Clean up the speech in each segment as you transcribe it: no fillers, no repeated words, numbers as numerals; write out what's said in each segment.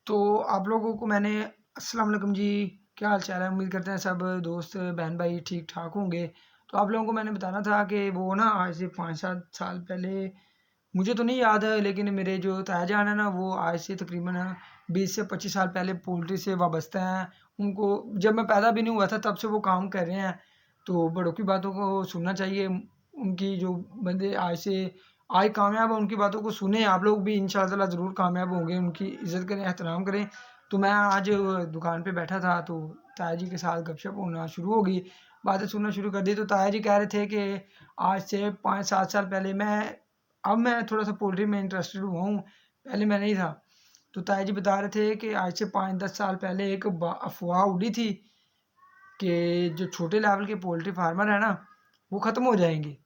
तो आप लोगों को मैंने अस्सलाम वालेकुम जी, क्या हाल चाल है? उम्मीद करते हैं सब दोस्त बहन भाई ठीक ठाक होंगे। तो आप लोगों को मैंने बताना था कि वो ना आज से 5-7 साल पहले, मुझे तो नहीं याद है लेकिन मेरे जो ताया जान है ना, वो आज से तकरीबन 20 से 25 साल पहले पोल्ट्री से वाबस्ता हैं। उनको जब मैं पैदा भी नहीं हुआ था तब से वो काम कर रहे हैं। तो बड़ों की बातों को सुनना चाहिए। उनकी जो बंदे आज कामयाब हैं उनकी बातों को सुनें। आप लोग भी इंशाअल्लाह ताला ज़रूर कामयाब होंगे, उनकी इज़्ज़त करें, एहतराम करें। तो मैं आज दुकान पे बैठा था तो ताया जी के साथ गपशप होना शुरू हो गई, बातें सुनना शुरू कर दी। तो ताया जी कह रहे थे कि आज से 5-7 साल पहले मैं थोड़ा-सा पोल्ट्री में इंटरेस्टेड हुआ हूँ, पहले मैं नहीं था। तो ताया जी बता रहे थे कि आज से 5-10 साल पहले एक अफ़वाह उड़ी थी कि जो छोटे लेवल के पोल्ट्री फार्मर हैं ना, वो ख़त्म हो जाएँगे।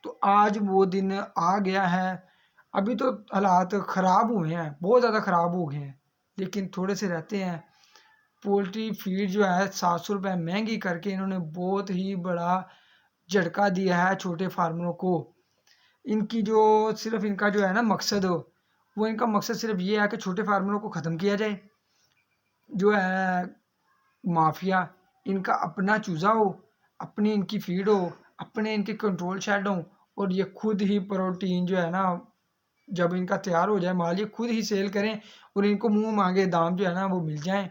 तो आज वो दिन आ गया है। अभी तो हालात ख़राब हुए हैं, बहुत ज़्यादा ख़राब हो गए हैं, लेकिन थोड़े से रहते हैं। पोल्ट्री फ़ीड जो है ₹700 महँगी करके इन्होंने बहुत ही बड़ा झटका दिया है छोटे फार्मरों को। इनकी जो सिर्फ़ इनका जो है ना मकसद, वो इनका मकसद सिर्फ़ ये है कि छोटे फार्मरों को ख़त्म किया जाए। जो है माफिया, इनका अपना चूज़ा हो, अपनी इनकी फ़ीड हो, अपने इनके कंट्रोल शेड हों और ये खुद ही प्रोटीन जो है ना, जब इनका तैयार हो जाए माल, ये खुद ही सेल करें और इनको मुँह मांगे दाम जो है ना वो मिल जाएँ।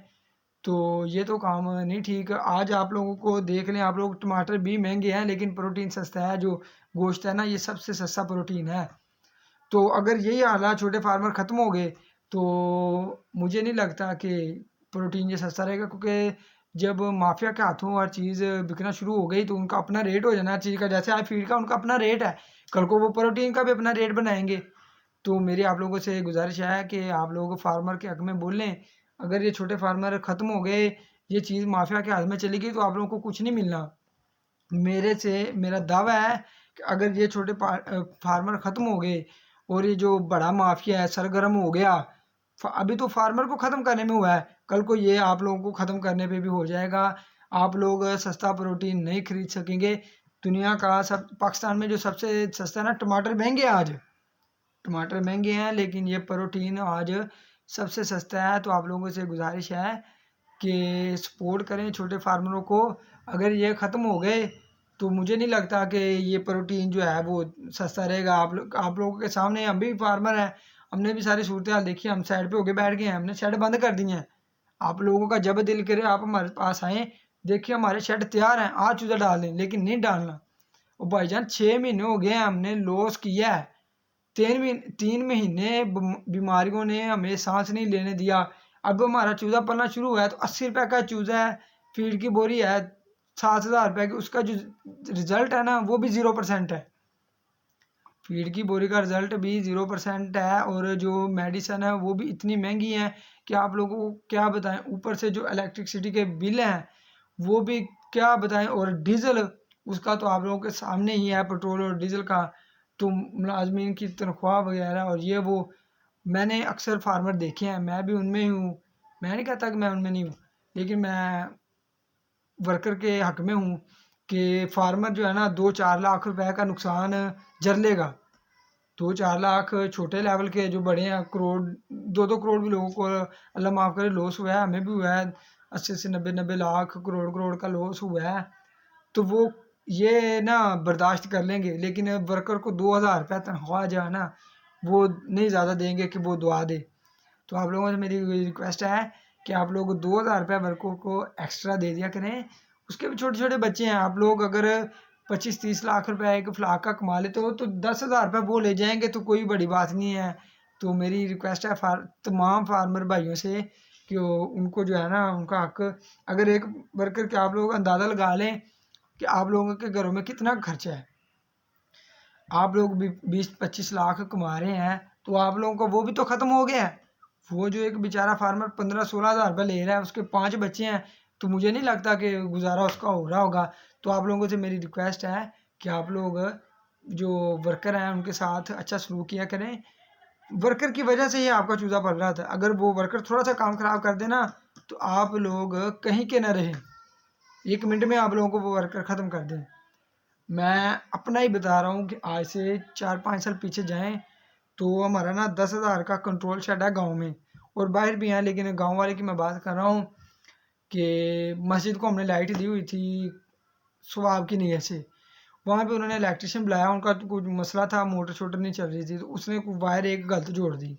तो ये तो काम नहीं ठीक। आज आप लोगों को देख लें, आप लोग टमाटर भी महँगे हैं लेकिन प्रोटीन सस्ता है, जो गोश्त है ना ये सबसे सस्ता प्रोटीन है। तो अगर यही हालात छोटे फार्मर ख़त्म हो गए तो मुझे नहीं लगता कि प्रोटीन ये सस्ता रहेगा, क्योंकि जब माफिया के हाथों हर चीज़ बिकना शुरू हो गई तो उनका अपना रेट हो जाना हर चीज़ का। जैसे आज फीड का उनका अपना रेट है, कल को वो प्रोटीन का भी अपना रेट बनाएँगे। तो मेरी आप लोगों से गुज़ारिश है कि आप लोग फार्मर के हक़ में बोलें। अगर ये छोटे फार्मर ख़त्म हो गए, ये चीज़ माफिया के हाथ में चली गई तो आप लोगों को कुछ नहीं मिलना। मेरा दावा है कि अगर ये फार्मर ख़त्म हो गए और ये जो बड़ा माफिया है सरगर्म हो गया, अभी तो फार्मर को ख़त्म करने में हुआ है, कल को ये आप लोगों को ख़त्म करने पे भी हो जाएगा। आप लोग सस्ता प्रोटीन नहीं खरीद सकेंगे। दुनिया का सब पाकिस्तान में जो सबसे सस्ता है ना, टमाटर महंगे हैं आज, टमाटर महंगे हैं लेकिन ये प्रोटीन आज सबसे सस्ता है। तो आप लोगों से गुजारिश है कि सपोर्ट करें छोटे फार्मरों को। अगर ये ख़त्म हो गए तो मुझे नहीं लगता कि ये प्रोटीन जो है वो सस्ता रहेगा। आप लोगों के सामने हम भी फार्मर हैं, हमने भी सारी सूरत हाल देखी है, हम साइड पे होके बैठ गए हैं, हमने शेड बंद कर दिए हैं। आप लोगों का जब दिल करे आप हमारे पास आएँ, देखिए हमारे शेड तैयार हैं, आज चूज़ा डाल दें, लेकिन नहीं डालना। और भाईजान 6 महीने हो गए हैं हमने लॉस किया है। 3 महीने बीमारियों ने हमें सांस नहीं लेने दिया। अब हमारा चूज़ा पलना शुरू हुआ है तो ₹80 का चूज़ा है, फीड की बोरी है ₹7,000 की, उसका जो रिज़ल्ट है ना वो भी 0% है। फीड की बोरी का रिज़ल्ट भी 0% है और जो मेडिसिन है वो भी इतनी महँगी है कि आप लोगों को क्या बताएँ। ऊपर से जो इलेक्ट्रिसिटी के बिल हैं वो भी क्या बताएँ, और डीज़ल उसका तो आप लोगों के सामने ही है, पेट्रोल और डीज़ल का। तो मुलाज़मीन की तनख्वाह वग़ैरह और ये वो, मैंने अक्सर फार्मर देखे हैं, मैं भी उनमें ही हूँ। मैं नहीं कहता कि मैं उनमें नहीं हूँ, लेकिन मैं वर्कर के हक़ में हूँ कि फार्मर जो है ना 2-4 लाख रुपए का नुकसान झेल लेगा। 2-4 लाख छोटे लेवल के, जो बड़े हैं करोड़ 2-2 करोड़ भी लोगों को अल्लाह माफ़ करे लॉस हुआ है, हमें भी हुआ है। 80 से 90-90 लाख करोड़-करोड़ का लॉस हुआ है। तो वो ये ना बर्दाश्त कर लेंगे, लेकिन वर्कर को ₹2000 तनख्वाह जो है ना वो नहीं ज़्यादा देंगे कि वो दुआ दे। तो आप लोगों से मेरी रिक्वेस्ट है कि आप लोग ₹2000 वर्कर को एक्स्ट्रा दे दिया करें। उसके भी छोटे-छोटे बच्चे हैं, आप लोग अगर 25-30 लाख रुपए एक फ्लाक का कमा लेते हो तो ₹10,000 वो ले जाएँगे तो कोई बड़ी बात नहीं है। तो मेरी रिक्वेस्ट है तमाम फार्मर भाइयों से कि उनको जो है ना उनका हक, अगर एक वर्कर के आप लोग अंदाज़ा लगा लें कि आप लोगों के घरों में कितना खर्चा है। आप लोग भी 20-25 लाख कमा रहे हैं तो आप लोगों का वो भी तो ख़त्म हो गया है। वो जो एक बेचारा फार्मर 15-16 हज़ार ले रहा है, उसके 5 बच्चे हैं, तो मुझे नहीं लगता कि गुज़ारा उसका हो रहा होगा। तो आप लोगों से मेरी रिक्वेस्ट है कि आप लोग जो वर्कर हैं उनके साथ अच्छा सलूक किया करें। वर्कर की वजह से ही आपका चूज़ा पल रहा था। अगर वो वर्कर थोड़ा-सा काम ख़राब कर दे ना तो आप लोग कहीं के ना रहें। 1 मिनट में आप लोगों को वो वर्कर ख़त्म कर दें। मैं अपना ही बता रहा हूँ कि आज से 4-5 साल पीछे जाएँ तो हमारा ना 10,000 का कंट्रोल शेड है गाँव में, और बाहर भी हैं, लेकिन गांव वाले की मैं बात कर रहा हूँ कि मस्जिद को हमने लाइट दी हुई थी स्वाब की नीयत से। वहाँ पे उन्होंने इलेक्ट्रिशियन बुलाया, उनका तो कुछ मसला था, मोटर शोटर नहीं चल रही थी, तो उसने वायर एक गलत जोड़ दी,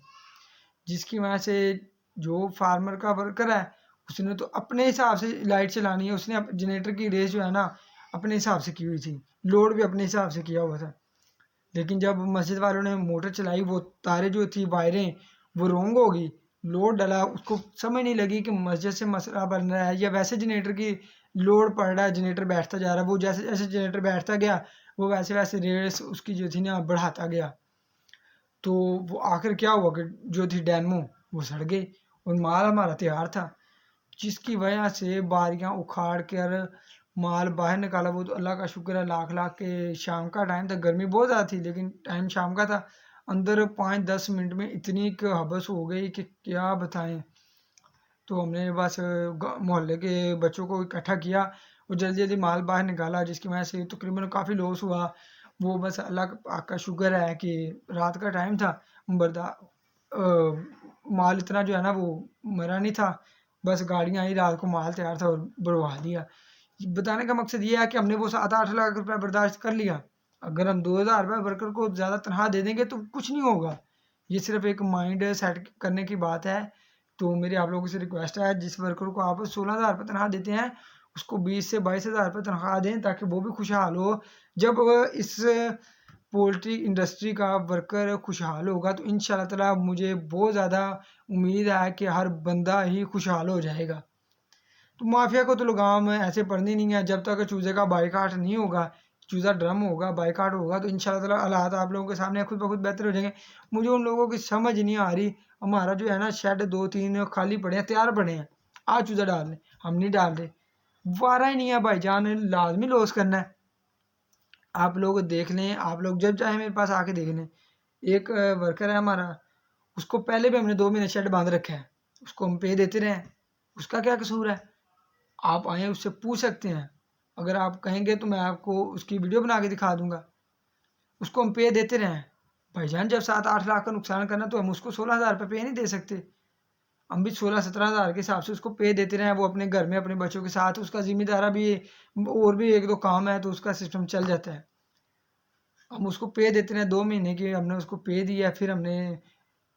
जिसकी वजह से जो फार्मर का वर्कर है उसने तो अपने हिसाब से लाइट चलानी है, उसने जनरेटर की रेस जो है ना अपने हिसाब से की हुई थी, लोड भी अपने हिसाब से किया हुआ था। लेकिन जब मस्जिद वालों ने मोटर चलाई, वो तारें जो थी वायरें वो रोंग हो गई, लोड डाला, उसको समझ नहीं लगी कि मस्जिद से मसला बन रहा है या वैसे जनरेटर की लोड पड़ रहा है, जनरेटर बैठता जा रहा है। वो जैसे जैसे जनरेटर बैठता गया वो वैसे वैसे रेस उसकी जो थी ना बढ़ाता गया, तो वो आखिर क्या हुआ कि जो थी डैनमो वो सड़ गई और माल हमारा तैयार था, जिसकी वजह से बारियां उखाड़ कर माल बाहर निकाला। वो तो अल्लाह का शुक्र है, लाख लाख के शाम का टाइम था, गर्मी बहुत ज़्यादा थी लेकिन टाइम शाम का था। अंदर 5-10 मिनट में इतनी हबस हो गई कि क्या बताएं। तो हमने बस मोहल्ले के बच्चों को इकट्ठा किया और जल्दी जल्दी माल बाहर निकाला, जिसकी वजह से तकरीबन काफ़ी लॉस हुआ। वो बस अल्लाह पाक का शुक्र है कि रात का टाइम था, बर्दा माल इतना जो है ना वो मरा नहीं था, बस गाड़ियाँ आई, रात को माल तैयार था और बढ़वा दिया। बताने का मकसद ये है कि हमने वो 7-8 लाख रुपया बर्दाश्त कर लिया। अगर हम 2,000 रुपये वर्कर को ज़्यादा तनख्वाह दे देंगे तो कुछ नहीं होगा, ये सिर्फ एक माइंड सेट करने की बात है। तो मेरी आप लोगों से रिक्वेस्ट है, जिस वर्कर को आप 16,000 रुपये तनख्वाह देते हैं उसको 20 से 22,000 रुपये तनख्वाह दें, ताकि वो भी खुशहाल हो। जब इस पोल्ट्री इंडस्ट्री का वर्कर खुशहाल होगा तो इंशाल्लाह ताला मुझे बहुत ज़्यादा उम्मीद है कि हर बंदा ही खुशहाल हो जाएगा। तो माफिया को तो लगाम ऐसे पड़नी नहीं है, जब तक चूज़े का बाइकाट नहीं होगा, चूज़ा ड्रम होगा, बाइकाट होगा, तो इंशाल्लाह ताला हालात आप लोगों के सामने खुद ब खुद बेहतर हो जाएंगे। मुझे उन लोगों की समझ नहीं आ रही, हमारा जो है ना शेड 2-3 खाली पड़े हैं, तैयार पड़े हैं, आज चूज़ा डाल लें, हम नहीं डाल रहे, वारा ही नहीं है भाईजान, लाजमी लॉस करना है। आप लोग देख लें, आप लोग जब चाहे मेरे पास आके देख लें। एक वर्कर है हमारा, उसको पहले भी हमने 2 महीने शेड बांध रखा है, उसको हम पे देते रहे, उसका क्या कसूर है? आप आए उससे पूछ सकते हैं, अगर आप कहेंगे तो मैं आपको उसकी वीडियो बना के दिखा दूंगा। उसको हम पे देते रहे भाईजान, जब 7-8 लाख का नुकसान करना तो हम उसको 16,000 रुपये पे नहीं दे सकते, हम भी 16-17 हज़ार के हिसाब से उसको पे देते रहे। वो अपने घर में अपने बच्चों के साथ, उसका जिम्मेदारा भी और भी 1-2 काम है तो उसका सिस्टम चल जाता है। हम उसको पे देते रहे, 2 महीने की हमने उसको पे दिया, फिर हमने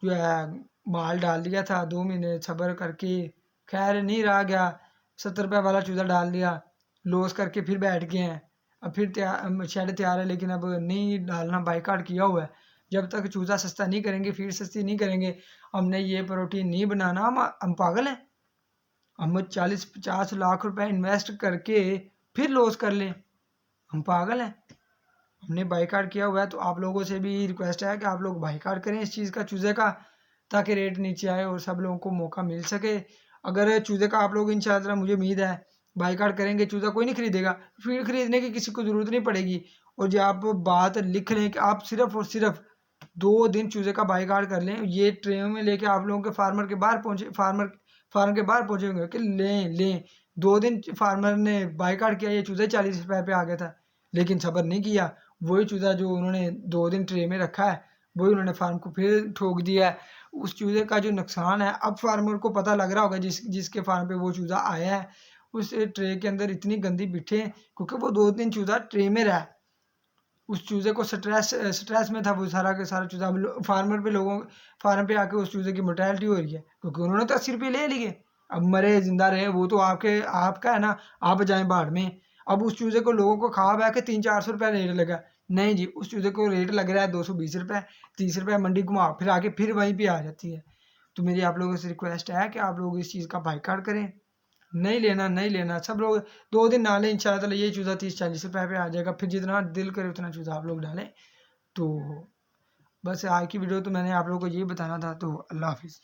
जो है माल डाल दिया था, 2 महीने सब्र करके, खैर नहीं रहा गया, 70 रुपये वाला चूज़ा डाल दिया, लॉस करके फिर बैठ गए हैं। अब फिर तैयार शेड तैयार है, लेकिन अब नहीं डालना, बाइकाट किया हुआ है। जब तक चूज़ा सस्ता नहीं करेंगे, फीड सस्ती नहीं करेंगे, हमने ये प्रोटीन नहीं बनाना। हम पागल हैं? हम 40-50 लाख रुपए इन्वेस्ट करके फिर लॉस कर लें? हम पागल हैं? हमने बाइकाट किया हुआ है, तो आप लोगों से भी रिक्वेस्ट है कि आप लोग बाइकाट करें इस चीज़ का, चूज़े का, ताकि रेट नीचे आए और सब लोगों को मौका मिल सके। अगर चूज़े का आप लोग इंशाल्लाह, मुझे उम्मीद है बाइकाट करेंगे, चूज़ा कोई नहीं खरीदेगा, फीड खरीदने की किसी को ज़रूरत नहीं पड़ेगी। और जो आप बात लिख लें कि आप सिर्फ और सिर्फ 2 दिन चूज़े का बाइकाट कर लें, ये ट्रे में लेके आप लोगों के फार्मर के बाहर पहुँचे, फार्म के बाहर पहुँचे होंगे कि लें 2 दिन फार्मर ने बाइकाट किया, ये चूज़ा 40 रुपये पे आ गया था, लेकिन सब्र नहीं किया, वही चूज़ा जो उन्होंने 2 दिन ट्रे में रखा है वही उन्होंने फार्म को फिर ठोक दिया है। उस चूज़े का जो नुकसान है, अब फार्मर को पता लग रहा होगा, जिसके फार्म पे वो चूज़ा आया है, उस ट्रे के अंदर इतनी गंदी बिठे, क्योंकि वो 2 दिन चूज़ा ट्रे में रहा, उस चूज़े को स्ट्रेस में था वो सारा का सारा चूज़ा। फार्मर पे, लोगों फार्म पे आके उस चूज़े की मोर्टेलिटी हो रही है, क्योंकि उन्होंने तो 80 रुपये ले लिए। अब मरे जिंदा रहे वो तो आपका है ना, आप जाए बाढ़ में। अब उस चूज़े को लोगों को खा बह के 300-400 रुपया रेट लगा, नहीं जी, उस चूज़े को रेट लग रहा है 220 रुपये, 30 रुपये, मंडी घुमा फिर आके फिर वहीं पे आ जाती है। तो मेरी आप लोगों से रिक्वेस्ट है कि आप लोग इस चीज़ का बाइकाट करें, नहीं लेना, नहीं लेना, सब लोग 2 दिन ना लें, इंशाल्लाह ताला ये चूज़ा 30-40 रुपये पे आ जाएगा, फिर जितना दिल करे उतना चूज़ा आप लोग डालें। तो बस आज की वीडियो तो मैंने आप लोगों को यही बताना था, तो अल्लाह हाफिज़।